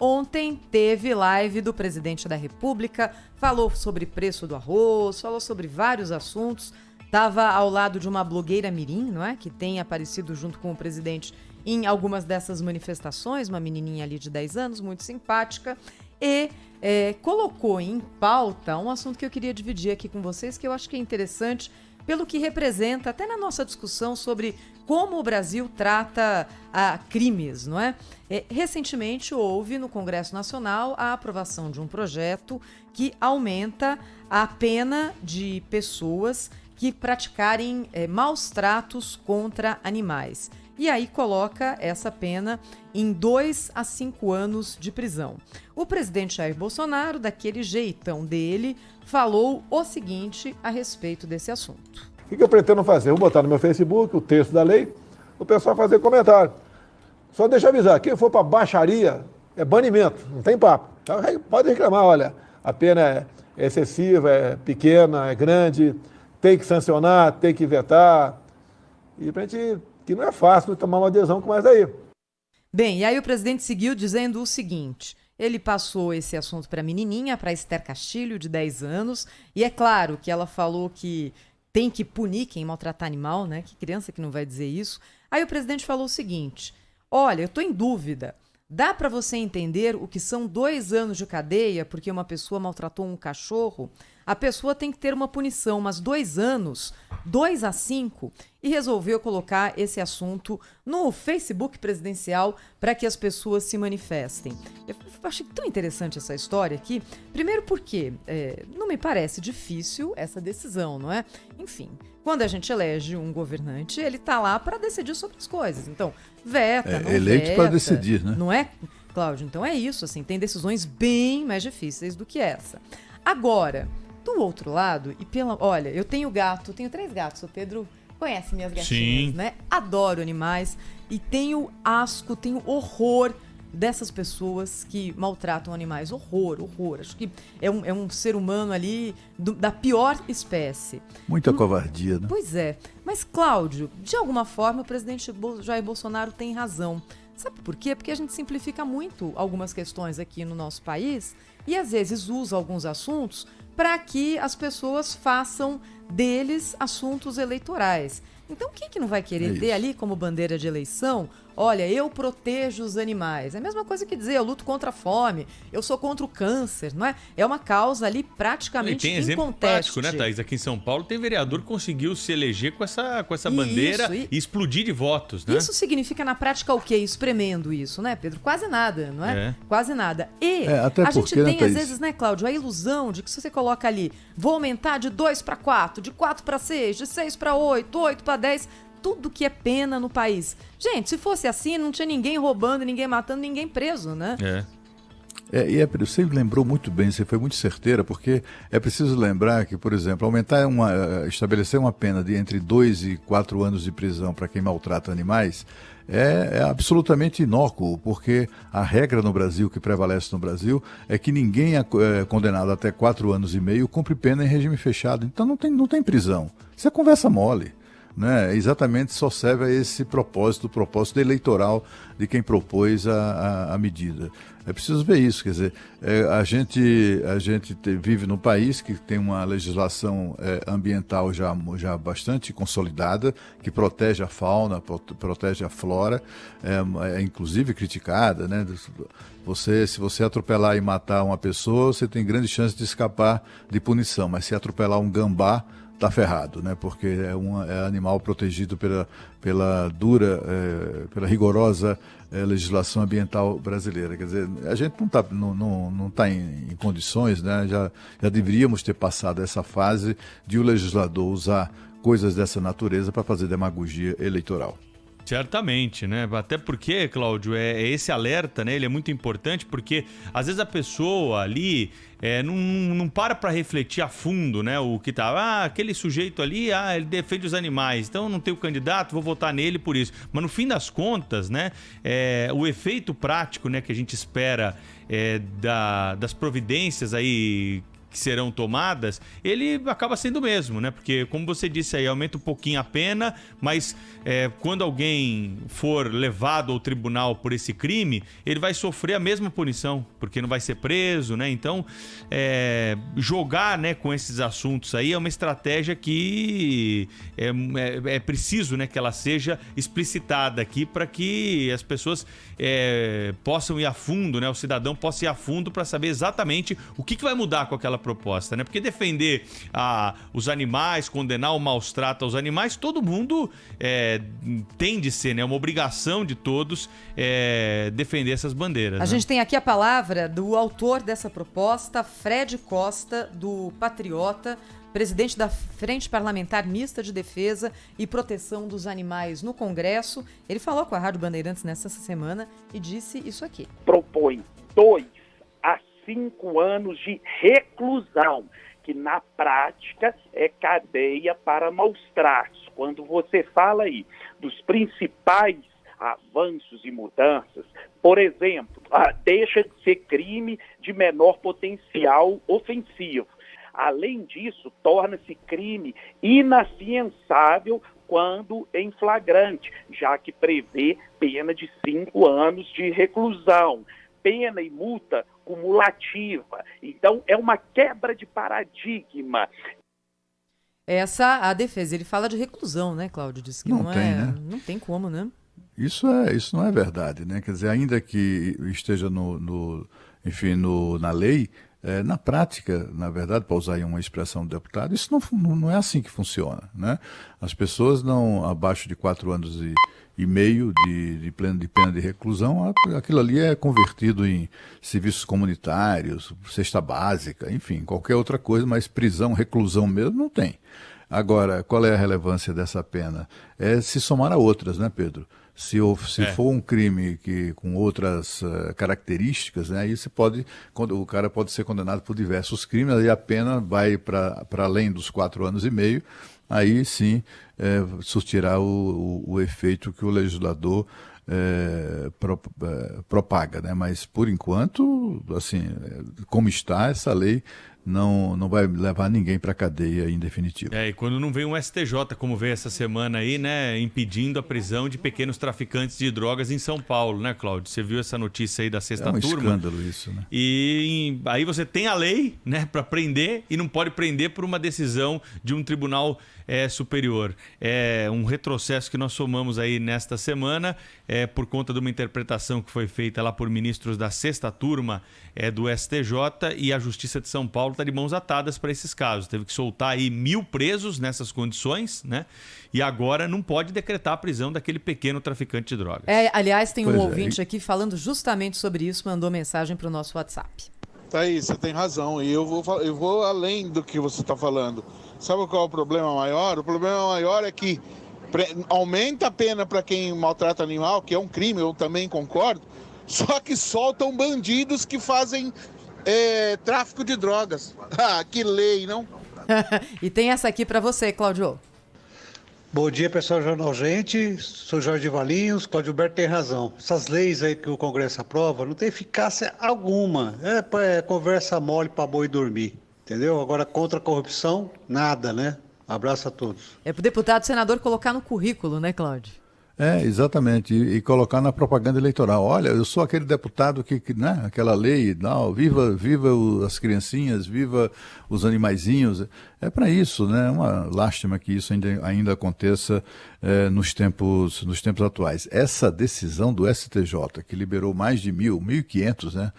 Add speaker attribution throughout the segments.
Speaker 1: Ontem teve live do presidente da República, falou sobre preço do arroz, falou sobre vários assuntos. Estava ao lado de uma blogueira mirim, não é? Que tem aparecido junto com o presidente em algumas dessas manifestações, uma menininha ali de 10 anos, muito simpática, e colocou em pauta um assunto que eu queria dividir aqui com vocês, que eu acho que é interessante, pelo que representa até na nossa discussão sobre como o Brasil trata crimes, não é? Recentemente houve no Congresso Nacional a aprovação de um projeto que aumenta a pena de pessoas que praticarem maus tratos contra animais. E aí coloca essa pena em 2 a 5 anos de prisão. O presidente Jair Bolsonaro, daquele jeitão dele, falou o seguinte a respeito desse assunto.
Speaker 2: O que eu pretendo fazer? Vou botar no meu Facebook o texto da lei, o pessoal fazer comentário. Só deixa eu avisar, quem for para baixaria é banimento, não tem papo. Então, pode reclamar, olha, a pena é excessiva, é pequena, é grande, tem que sancionar, tem que vetar. E pra gente, que não é fácil tomar uma adesão com mais aí.
Speaker 1: Bem, e aí o presidente seguiu dizendo o seguinte: ele passou esse assunto para a menininha, para Esther Castilho, de 10 anos, e é claro que ela falou que tem que punir quem maltratar animal, né? Que criança que não vai dizer isso. Aí o presidente falou o seguinte: olha, eu tô em dúvida. Dá para você entender o que são 2 anos de cadeia porque uma pessoa maltratou um cachorro? A pessoa tem que ter uma punição, mas 2 anos, 2 a 5, e resolveu colocar esse assunto no Facebook presidencial para que as pessoas se manifestem. Eu achei tão interessante essa história aqui, primeiro porque não me parece difícil essa decisão, não é? Enfim, quando a gente elege um governante, ele está lá para decidir sobre as coisas. Então, veta, não
Speaker 3: eleito para decidir, né?
Speaker 1: Não é, Cláudio? Então é isso, assim, tem decisões bem mais difíceis do que essa. Agora, do outro lado, olha, eu tenho 3 gatos, o Pedro conhece minhas gatinhas, né? Adoro animais e tenho asco, tenho horror dessas pessoas que maltratam animais. Horror. Acho que é um ser humano ali da pior espécie.
Speaker 3: Muita covardia, né?
Speaker 1: Pois é. Mas, Cláudio, de alguma forma o presidente Jair Bolsonaro tem razão. Sabe por quê? Porque a gente simplifica muito algumas questões aqui no nosso país e às vezes usa alguns assuntos para que as pessoas façam deles assuntos eleitorais. Então, quem que não vai querer ter ali como bandeira de eleição, olha, eu protejo os animais? É a mesma coisa que dizer, eu luto contra a fome, eu sou contra o câncer, não é? É uma causa ali praticamente inconteste.
Speaker 4: Tem exemplo prático, né, Thaís? Aqui em São Paulo tem vereador que conseguiu se eleger com essa bandeira e explodir de votos, né?
Speaker 1: Isso significa na prática o quê? Espremendo isso, né, Pedro? Quase nada, não é? Quase nada. E
Speaker 3: até
Speaker 1: a gente tem,
Speaker 3: né,
Speaker 1: às vezes, né, Cláudio, a ilusão de que se você coloca ali, vou aumentar de 2 para 4, de 4 para 6, de 6 para 8, 8 para 10, tudo que é pena no país. Gente, se fosse assim, não tinha ninguém roubando, ninguém matando, ninguém preso, né?
Speaker 3: Você lembrou muito bem, você foi muito certeira, porque é preciso lembrar que, por exemplo, estabelecer uma pena de entre 2 e 4 anos de prisão para quem maltrata animais é absolutamente inócuo, porque a regra no Brasil, que prevalece no Brasil, é que ninguém é condenado até 4 anos e meio cumpre pena em regime fechado. Então não tem prisão. Isso é conversa mole. Né? Exatamente só serve a esse propósito, o propósito eleitoral de quem propôs a medida. É preciso ver isso, quer dizer, a gente vive num país que tem uma legislação ambiental já bastante consolidada, que protege a fauna, protege a flora, inclusive criticada, né? Se você atropelar e matar uma pessoa, você tem grande chance de escapar de punição, mas se atropelar um gambá, está ferrado, né? Porque é animal protegido pela rigorosa legislação ambiental brasileira. Quer dizer, a gente não está em condições, né? Já deveríamos ter passado essa fase de o legislador usar coisas dessa natureza para fazer demagogia eleitoral.
Speaker 4: Certamente, né? Até porque, Cláudio, esse alerta, né? Ele é muito importante porque às vezes a pessoa ali não para refletir a fundo, né? O que tá, aquele sujeito ali, ele defende os animais, então não tem o candidato, vou votar nele por isso. Mas no fim das contas, né? O efeito prático, né? Que a gente espera das providências aí que serão tomadas, ele acaba sendo o mesmo, né? Porque, como você disse aí, aumenta um pouquinho a pena, mas quando alguém for levado ao tribunal por esse crime, ele vai sofrer a mesma punição, porque não vai ser preso, né? Então, jogar, né, com esses assuntos aí é uma estratégia que é preciso, né, que ela seja explicitada aqui para que as pessoas possam ir a fundo, né? O cidadão possa ir a fundo para saber exatamente o que vai mudar com aquela proposta, né? Porque defender os animais, condenar o maus trato aos animais, todo mundo tem de ser, né? É uma obrigação de todos defender essas bandeiras.
Speaker 1: A gente tem aqui a palavra do autor dessa proposta, Fred Costa, do Patriota, presidente da Frente Parlamentar Mista de Defesa e Proteção dos Animais no Congresso. Ele falou com a Rádio Bandeirantes nesta semana e disse isso aqui.
Speaker 5: Propõe 2 a 5 anos de reclusão, que na prática é cadeia para maus tratos. Quando você fala aí dos principais avanços e mudanças, por exemplo, deixa de ser crime de menor potencial ofensivo. Além disso, torna-se crime inafiançável quando em flagrante, já que prevê pena de 5 anos de reclusão, pena e multa cumulativa. Então, é uma quebra de paradigma.
Speaker 1: Essa a defesa. Ele fala de reclusão, né, Cláudio? Diz que
Speaker 3: Não tem, né?
Speaker 1: Não tem como, né?
Speaker 3: Isso não é verdade, né? Quer dizer, ainda que esteja na lei, na prática, na verdade, para usar aí uma expressão do deputado, isso não é assim que funciona, né? As pessoas não, abaixo de 4 anos e meio de pena de reclusão, aquilo ali é convertido em serviços comunitários, cesta básica, enfim, qualquer outra coisa, mas prisão, reclusão mesmo, não tem. Agora, qual é a relevância dessa pena? É se somar a outras, né, Pedro? Se for um crime com outras características, né, aí o cara pode ser condenado por diversos crimes, aí a pena vai para além dos 4 anos e meio, aí sim surtirá o efeito que o legislador propaga, né? Mas por enquanto, assim, como está essa lei, não vai levar ninguém para a cadeia em definitivo.
Speaker 4: E quando não vem um STJ, como veio essa semana aí, né, impedindo a prisão de pequenos traficantes de drogas em São Paulo, né, Cláudio? Você viu essa notícia aí da sexta turma?
Speaker 3: É um escândalo isso, né?
Speaker 4: E aí você tem a lei, né, para prender e não pode prender por uma decisão de um tribunal superior. É um retrocesso que nós somamos aí nesta semana, por conta de uma interpretação que foi feita lá por ministros da sexta turma do STJ, e a Justiça de São Paulo está de mãos atadas para esses casos. Teve que soltar aí 1.000 presos nessas condições, né? E agora não pode decretar a prisão daquele pequeno traficante de drogas.
Speaker 1: Aliás, tem um ouvinte aqui falando justamente sobre isso, mandou mensagem para o nosso WhatsApp.
Speaker 6: Tá aí, você tem razão. E eu vou além do que você está falando. Sabe qual é o problema maior? O problema maior é que aumenta a pena para quem maltrata animal, que é um crime, eu também concordo, só que soltam bandidos que fazem tráfico de drogas. Ah, que lei, não?
Speaker 1: E tem essa aqui para você, Cláudio.
Speaker 7: Bom dia, pessoal do Jornal Gente. Sou Jorge Valinhos. Cláudio Alberto tem razão. Essas leis aí que o Congresso aprova não tem eficácia alguma. É conversa mole para boi dormir. Entendeu? Agora, contra a corrupção, nada, né? Abraço a todos. É
Speaker 1: pro deputado e senador colocar no currículo, né, Cláudio?
Speaker 3: Exatamente. E colocar na propaganda eleitoral. Olha, eu sou aquele deputado que né, aquela lei, não, viva as criancinhas, viva os animaizinhos. É para isso, né? É uma lástima que isso ainda aconteça nos tempos atuais. Essa decisão do STJ, que liberou mais de 1.500, né,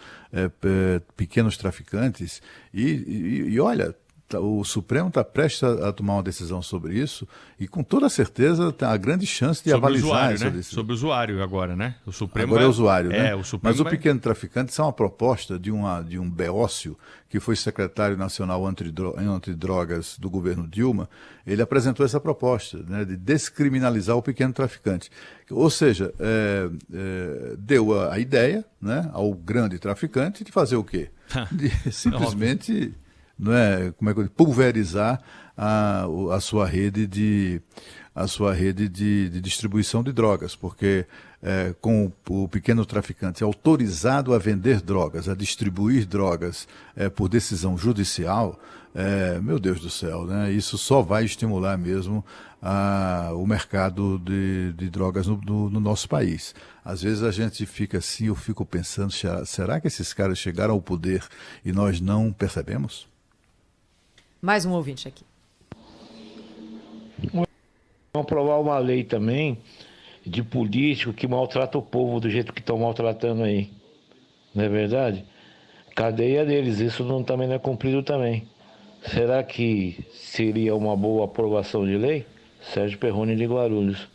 Speaker 3: pequenos traficantes, e olha, o Supremo está prestes a tomar uma decisão sobre isso e com toda certeza tem a grande chance de avalizar essa decisão.
Speaker 4: Sobre o usuário agora, né? O Supremo
Speaker 3: agora é o usuário, né?
Speaker 4: O Supremo
Speaker 3: Mas o pequeno traficante, isso é uma proposta de um Beócio, que foi secretário nacional antidrogas do governo Dilma. Ele apresentou essa proposta, né, de descriminalizar o pequeno traficante. Ou seja, deu a ideia, né, ao grande traficante de fazer o quê? De simplesmente... Não é, pulverizar a sua rede de distribuição de drogas, porque com o pequeno traficante autorizado a vender drogas, a distribuir drogas por decisão judicial, meu Deus do céu, né? Isso só vai estimular mesmo o mercado de drogas no nosso país. Às vezes a gente fica assim, eu fico pensando, será que esses caras chegaram ao poder e nós não percebemos?
Speaker 1: Mais um ouvinte aqui.
Speaker 8: Vamos aprovar uma lei também de político que maltrata o povo do jeito que estão maltratando aí. Não é verdade? Cadeia deles, isso também não é cumprido também. Será que seria uma boa aprovação de lei? Sérgio Perrone de Guarulhos.